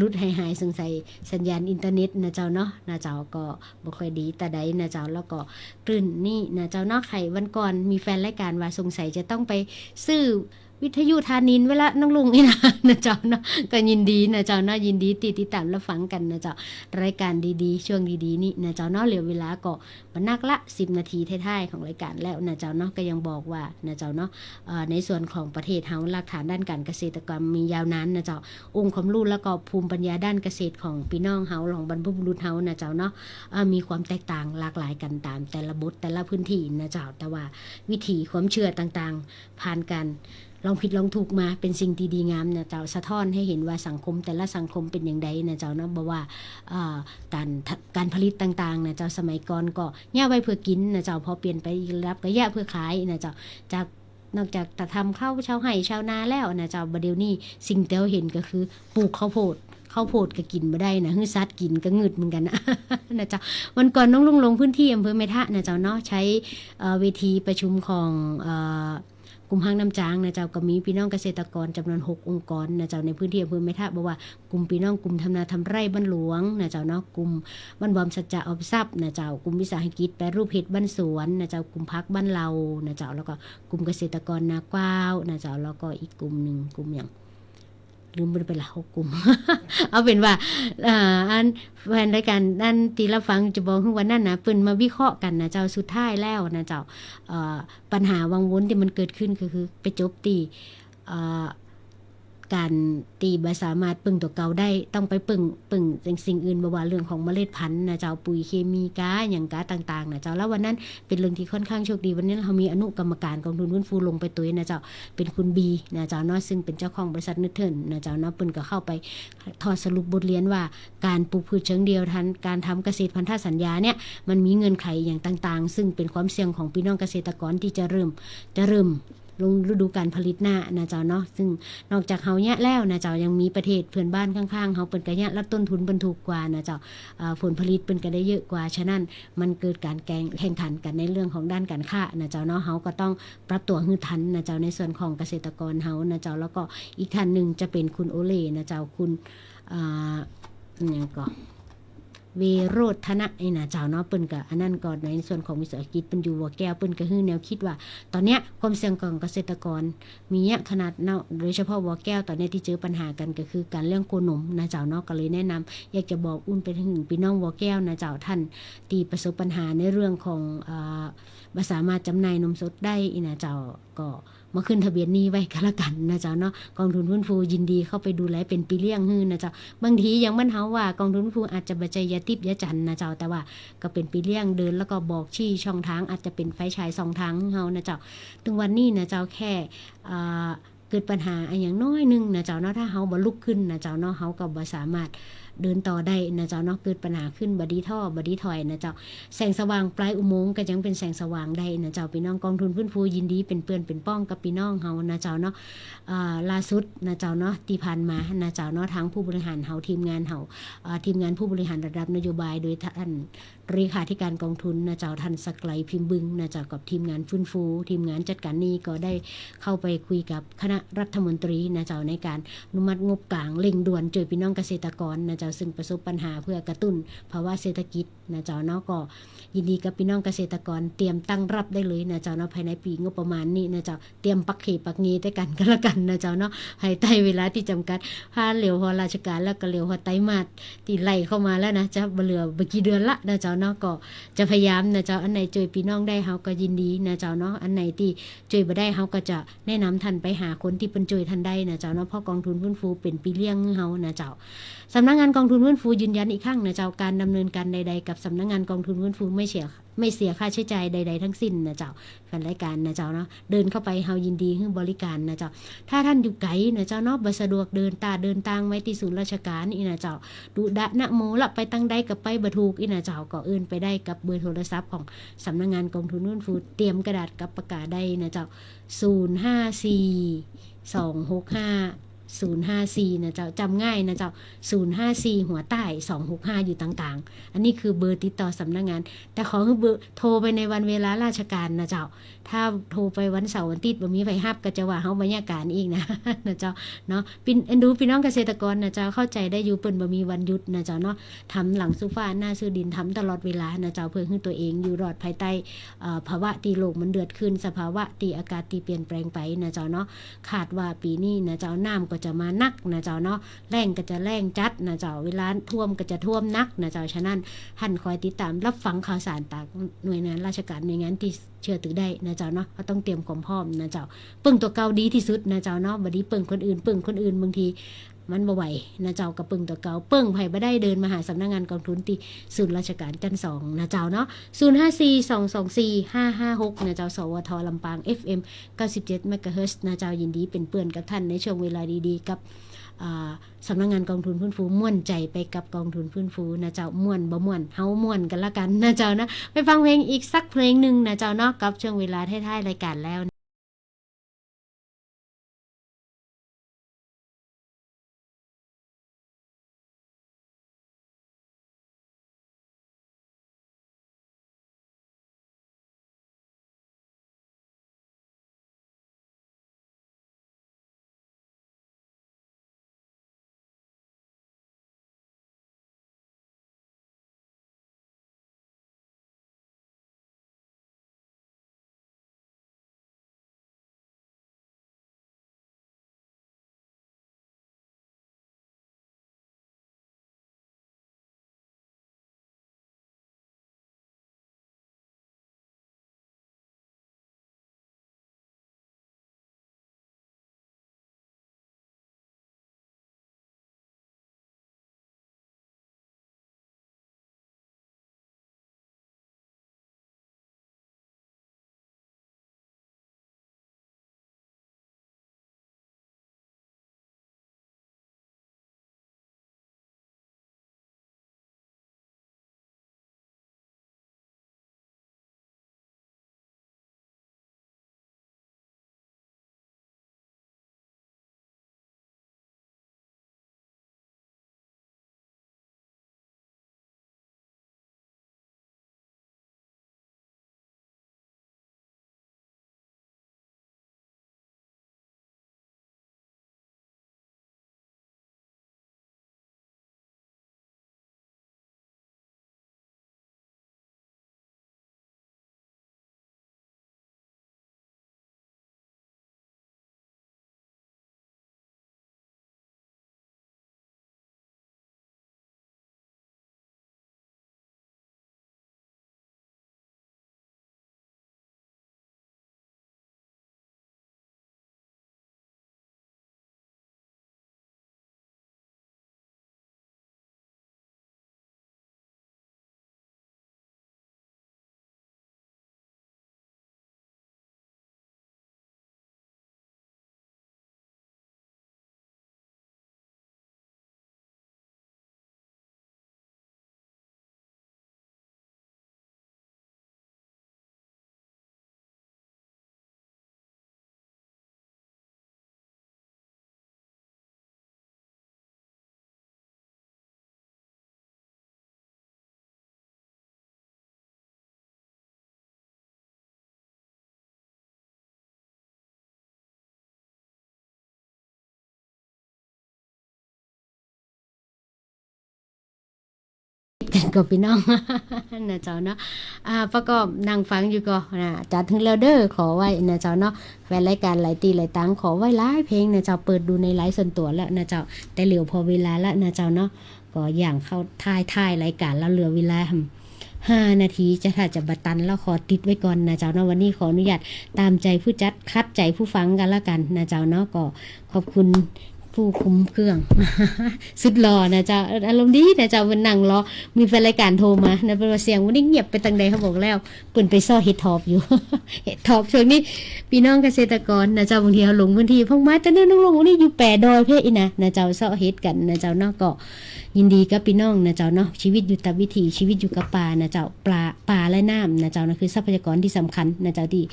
ลุดหายสงสัยสัญญาณอินเทอร์เน็ตนะเจ้าเนาะนะเจ้าก็บ่ค่อยดีแต่ใดนะเจ้าแล้วก็กลื่นนี่นะเจ้าเนาะใครวันก่อนมีแฟนรายการว่าสงสัยจะต้องไปซื้อ วิทยุธานินเวลาน้องลุงนี่นะ นะเจ้าเนาะก็ยินดีนะเจ้าเนาะยินดีติดตามรับฟังกันนะเจ้ารายการดีๆช่วงดีๆนี่นะเจ้าเนาะเหลือเวลาก็บรรนักละ10นาทีท้ายๆของรายการแล้วนะเจ้าเนาะก็ยังบอกว่านะเจ้าเนาะในส่วนของประเทศเฮาหลักฐานด้านการเกษตรกรรมมียาวนานนะเจ้าองค์ความรู้แล้วก็ภูมิปัญญาด้านเกษตรของพี่น้องเฮาของบรรพบุรุษเฮานะเจ้าเนาะมีความแตกต่างหลากหลายกันตามแต่ละบทแต่ละพื้นที่นะเจ้าแต่ว่าวิถีความเชื่อต่างๆผ่านกันลองผิดลองถูกมาเป็นสิ่งที่ดีงามนะเจ้าสะท้อนให้เห็นว่าสังคมแต่ละสังคมเป็นอย่างใดนะเจ้าเนาะบอกว่าการผลิตต่างๆนะเจ้าสมัยก่อนก็ย่าไว้เพื่อกินนะเจ้าพอเปลี่ยนไปรับก็ย่าเพื่อขายนะเจ้าจากนอกจากทำข้าวชาวไร่ชาวนาแล้วนะเจ้าบัดเดี๋ยวนี้สิ่งที่เราเห็นก็คือปลูกข้าวโพดก็กินบ่ได้นะฮื้อซัดกินก็งึดเหมือนกันนะ นะเจ้าวันก่อนน้องลุงลงพื้นที่อำเภอเมทะนะเจ้าเนาะใช้เวทีประชุมของกลุ่มห้างน้ำจางนะเจ้าก็มีพี่น้องเกษตรกรจำนวน6องค์กรนะเจ้าในพื้นที่อำเภอเมทะบอกว่ากลุ่มพี่น้องกลุ่มทำนาทำไร่บ้านหลวงนะเจ้าเนาะกลุ่มบ้านบอมสัจจะออมทรัพย์นะเจ้ากลุ่มวิสาหกิจแปรรูปเห็ดบ้านสวนนะเจ้ากลุ่มพักบ้านเรานะเจ้าแล้วก็กลุ่มเกษตรกรนากว้าวนะเจ้าแล้วก็อีกกลุ่มนึงกลุ่มอย่างลืมไปละ6กลุ่ม เอาเป็นว่าอันแฟนรายการด้านตีรับฟังจะบอกว่านั่นนะเปิ้นมาวิเคราะห์กันนะเจ้าสุดท้ายแล้วนะเจ้าปัญหาวังวนที่มันเกิดขึ้นคือไปจบตีการตีบ่สามารถปึ่งตัวเก่าได้ต้องไปปึ่งสิ่งอื่นบ่ว่าเรื่องของเมล็ดพันธุ์นะเจ้าปุ๋ยเคมีกาอย่างกาต่างๆนะเจ้าแล้ววันนั้นเป็นเรื่องที่ค่อนข้างโชคดีวันนี้เรามีอนุกรรมการกองทุนฟื้นฟูลงไปตุ้ยนะเจ้าเป็นคุณบีนะเจ้าเนาะซึ่งเป็นเจ้าของบริษัทนึกเถินนะเจ้าเนาะเปิ้นก็เข้าไปถอดสรุปบทเรียนว่าการปลูกพืชเชิงเดียวทันการทำเกษตรพันธสัญญาเนี่ยมันมีเงื่อนไขอย่างต่างๆซึ่งเป็นความเสี่ยงของพี่น้องเกษตรกรที่จะเริ่มลงฤดูการผลิตหน้านะเจ้าเนาะซึ่งนอกจากเฮาเนี่ยแล้วนะเจ้ายังมีประเทศเพื่อนบ้านข้างๆเฮาเปิ้นก็เนี่ยรับต้นทุนเปิ้นถูกกว่านะเจ้าผลผลิตเปิ้นก็ได้เยอะกว่าฉะนั้นมันเกิดการแข่งขันกันในเรื่องของด้านการค้านะเจ้าเนาะเฮาก็ต้องปรับตัวให้ทันนะเจ้าในส่วนของเกษตรกรเฮานะเจ้าแล้วก็อีกท่านนึงจะเป็นคุณโอเล่นะเจ้าคุณหยังก็เวโรธนะไอ้นะเจ้าเนาะเปิ้นก็อันนั้นก็ในส่วนของวิสาหกิจเปิ้นอยู่วัวแก้วเปิ้นก็ฮื้อแนวคิดว่าตอนเนี้ยความเสี่ยงของเกษตรกรมีเยอะขนาดเนาะโดยเฉพาะวัวแก้วตอนนี้ที่เจอปัญหากันก็คือการเรื่องโคนมนะเจ้าเนาะก็เลยแนะนำอยากจะบอกอุ่นไปถึงพี่น้องวัวแก้วนะเจ้าท่านที่ประสบปัญหาในเรื่องของบ่สามารถจำหน่ายนมสดได้อีนะเจ้าก็มาขึ้นทะเบียนนี้ไว้ก็แล้วกันนะเจ้าเนาะกองทุนฟื้นฟูยินดีเข้าไปดูแลเป็นปีเลี้ยงฮื้อนะเจ้าบางทีอย่างมันเฮาว่ากองทุนฟื้นฟูอาจจะบ่ใจยาติบยาจันนะเจ้าแต่ว่าก็เป็นปีเลี้ยงเดินแล้วก็บอกชี้ช่องทางอาจจะเป็นไฟฉาย2ทางเฮานะเจ้าถึงวันนี้นะเจ้าแค่เกิดปัญหาอย่างน้อยนึงนะเจ้าเนาะถ้าเฮาบ่ลุกขึ้นนะเจ้าเนาะเฮาก็บ่สามารถเดินต่อได้นะเจ้าเนาะเกิดปัญหาขึ้นบดีท่อบดีถอยนะเจ้าแสงสว่างปลายอุโมงค์ก็ยังเป็นแสงสว่างได้นะเจ้าพี่น้องกองทุนฟื้นฟูยินดีเป็นเปื้อนเป็นป้องกับพี่น้องเฮานะเจ้าเนาะล่าสุดนะเจ้าเนาะที่ผ่านมานะเจ้าเนาะทั้งผู้บริหารเฮาทีมงานเฮาทีมงานผู้บริหารระดับนโยบายโดยท่านเลขาธิการกองทุนนะเจ้าท่านสักไกลพิมพ์บึงนะเจ้ากับทีมงานฟื้นฟูทีมงานจัดการนี้ก็ได้เข้าไปคุยกับคณะรัฐมนตรีนะเจ้าในการอนุมัติงบกลางเร่งด่วนช่วยพี่น้องเกษตรกรนะเจ้าซึ่งประสบปัญหาเพื่อกระตุ้นภาวะเศรษฐกิจนะเจ้าเนาะก็ยินดีกับพี่น้องเกษตรกรเตรียมตั้งรับได้เลยนะเจ้าเนาะภายในปีงบประมาณนี้นะเจ้าเตรียมปักเขปักงีด้วยกันก็แล้วกันนะเจ้าเนาะภายใต้เวลาที่จำกัดพาเหลียวพอราชการแล้วก็เหลียวพอไตรมาสที่ไล่เข้ามาแล้วนะจะเหลือบ่กี่เดือนละนะเจ้าเนาะก็จะพยายามนะเจ้าอันไหนช่วยพี่น้องได้เฮาก็ยินดีนะเจ้าเนาะอันไหนที่ช่วยบ่ได้เฮาก็จะแนะนำท่านไปหาคนที่เพิ่นช่วยท่านได้นะเจ้าเนาะเพราะกองทุนฟื้นฟูเป็นปีเลี้ยงเฮานะเจ้าสำนักงานกองทุนฟื้นฟูยืนยันอีกครั้งนะเจ้าการดำเนินการใดๆกับสำนักงานกองทุนฟื้นฟูไม่เสียค่าใช้จ่ายใดๆทั้งสิ้นนะเจ้าแฟนรายการนะเจ้าเนาะเดินเข้าไปเฮายินดีให้บริการนะเจ้าถ้าท่านอยู่ไกลนะเจ้าเนาะบ่สะดวกเดินทางไว้ที่ศูนย์ราชการอีนะเจ้าดุดะนะโมละไปตั้งใดกับไปบ่ถูกอีนะเจ้าก็เอิ้นไปได้กับเบอร์โทรศัพท์ของสำนักงานกองทุนฟื้นฟูเตรียมกระดาษกับปากกาได้นะเจ้า054 265 054นะเจ้าจำง่ายนะเจ้า054หัวใต้265อยู่ต่างๆอันนี้คือเบอร์ติดต่อสำนักงานแต่ขอให้เบอร์โทรไปในวันเวลาราชการนะเจ้าถ้าโทรไปวันเสาร์วันอาทิตย์บ่มีไฟฮับก็จะว่าเฮาบรรยากาศอีกนะ นะเจ้าเนาะเอ็นดูพี่น้องเกษตรกรนะเจ้าเข้าใจได้อยู่เปิ้นบ่มีวันหยุดนะเจ้าเนาะทำหลังสุฟ้าหน้าซื้อดินทำตลอดเวลานะเจ้าเพื่อให้ตัวเองอยู่รอดภายใต้ภาวะที่โลกมันเดือดขึ้นสภาวะที่อากาศที่เปลี่ยนแปลงไปนะเจ้าเนาะคาดว่าปีนี้นะเจ้าน้ำก็จะมานักนะเจ้าเนาะแล้งก็จะแล้งจัดนะเจ้าเวลาท่วมก็จะท่วมนักนะเจ้าฉะนั้นท่านคอยติดตามรับฟังข่าวสารจากหน่วยงานราชการหน่วยงานที่เชื่อถือได้นะเจ้าเนาะก็ต้องเตรียมความพร้อมนะเจ้าเปิ้งตัวเก่าดีที่สุดนะเจ้าเนาะบ่ดีเปิ้งคนอื่นบางทีมันบ่ไหวนะเจ้ากับเปิ้งตัวเก่าเปิ้งไผบ่ได้เดินมาหาสำนักงานกองทุนที่ศูนย์ราชการจันทร์2นะเจ้าเนาะ0542245556นะเจ้าสวทลำปาง FM 97 เมกะเฮิรตซ์นะเจ้ายินดีเป็นเพื่อนกับท่านในช่วงเวลาดีๆกับสำนักงานกองทุนฟื้นฟูม่วนใจไปกับกองทุนฟื้นฟูนะเจ้าม่วนบ่ม่วนเฮาม่วนกันละกันนะเจ้านะไปฟังเพลงอีกสักเพลงนึงนะเจ้าเนาะกับช่วงเวลาท้ายๆรายการแล้วกันกับพี่น้อง นะเจ้าเนาะประกอบนั่งฟังอยู่ก็นะจัดถึงแล้วเด้อขอไว้นะเจ้าเนาะแฟนรายการหลายตีหลายตังขอไว้หลายเพลงนะเจ้าเปิดดูในไลฟ์ส่วนตัวแล้วนะเจ้าแต่เหลือพอเวลาแล้วนะเจ้าเนาะก็อย่างเข้าท้ายรายการแล้วเหลือเวลา5 นาทีถ้าจะบัตันแล้วขอติดไว้ก่อนนะเจ้าเนาะวันนี้ขออนุญาตตามใจผู้จัดคัดใจผู้ฟังกันละกันนะเจ้าเนาะก็ขอบคุณผู้คุมเครื่อง สุดหล่อนะเจ้าอารมณ์ดีนะเจ้ามันนั่งรอมีแฟนรายการโทรมานะเป็นว่าเสียงวันนี้เงียบไปตั้งใดเขาบอกแล้วเปิ่นไปซ่อเฮ็ดทอบอยู่ เฮ็ดทอบช่วงนี้พี่น้องเกษตรกรนะเจ้าบางทีเขาลงพื้นที่พงไม้แต่เนื่องลงนี่อยู่แปดดอยเพศอีนะเจ้าซ่อเฮ็ดกันนะเจ้าเนาะก็ ยินดีกับพี่น้องนะเจ้าเนาะชีวิตอยู่กับวิถีชีวิตอยู่กับป่านะเจ้าป่าและน้ำนะเจ้านะคือทรัพยากรที่สำคัญนะเจ้าที่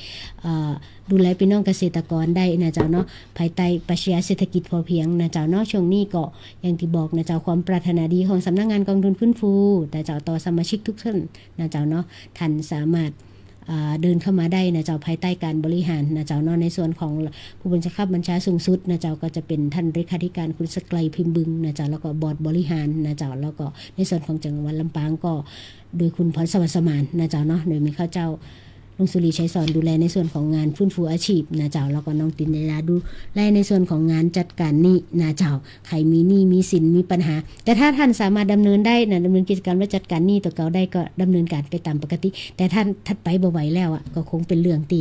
ดูแลพี่น้องเกษตรกรได้นะเจ้าเนาะภายใต้ปรัชญาเศรษฐกิจพอเพียงนะเจ้าเนาะช่วงนี้ก็อย่างที่บอกนะเจ้าความปรารถนาดีของสำนักงานกองทุนฟื้นฟูแต่เจ้าต่อสมาชิกทุกท่านนะเจ้าเนาะท่านสามารถเดินเข้ามาได้นะเจ้าภายใต้การบริหารนะเจ้าเนาะในส่วนของผู้บัญชาการบัญชาสูงสุดนะเจ้าก็จะเป็นท่านเลขาธิการคุณสกลัยพิมพ์บึงนะเจ้าแล้วก็บอร์ดบริหารนะเจ้าแล้วก็ในส่วนของจังหวัดลำปางก็โดยคุณพรสวัสดิ์สมานนะเจ้าเนาะโดยมีข้าเจ้าลุงสุรีชัยสอนดูแลในส่วนของงานฟื้นฟูอาชีพนะเจ้าแล้วก็น้องตินดาดูแลในส่วนของงานจัดการหนี้นะเจ้าใครมีหนี้มีสินมีปัญหาแต่ถ้าท่านสามารถดำเนินได้นะดำเนินกิจการว่าจัดการหนี้ตัวเก่าได้ก็ดำเนินการไปตามปกติแต่ท่านถัดไปบ่ไหวแล้วอ่ะก็คงเป็นเรื่องตี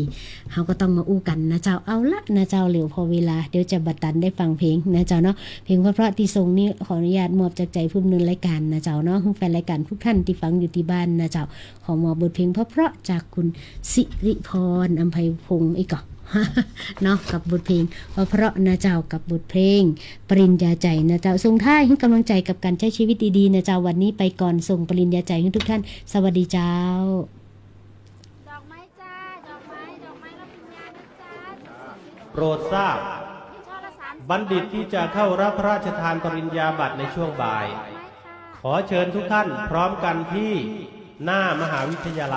เฮาก็ต้องมาอู้กันนะเจ้าเอาละนะเจ้าเหลียวพอเวลาเดี๋ยวจะบัดตันได้ฟังเพลงนะเจ้าเนาะเพลงเพราะๆที่ทรงนี้ขออนุญาตมอบจากใจผู้ดำเนินรายการนะเจ้าเนาะแฟนรายการทุกท่านที่ฟังอยู่ที่บ้านนะเจ้าขอมอบบทเพลงเพราะๆจากคุณสิริพรอำไพพงศ์อีกก่อน เนาะกับบทเพลงเพราะนะเจ้ากับบทเพลงปริญญาใจนะเจ้าส่งท้ายให้กำลังใจกับการใช้ชีวิตดีๆนะเจ้าวันนี้ไปก่อนส่งปริญญาใจให้ทุกท่านสวัสดีเจ้าดอกไม้จ้าดอกไม้รับปริญญานะจ้า โปรดทราบ ช่อละ30 บัณฑิตที่จะเข้ารับพระราชทานปริญญาบัตรในช่วงบ่าย ขอเชิญทุกท่านพร้อมกันที่หน้ามหาวิทยาลัย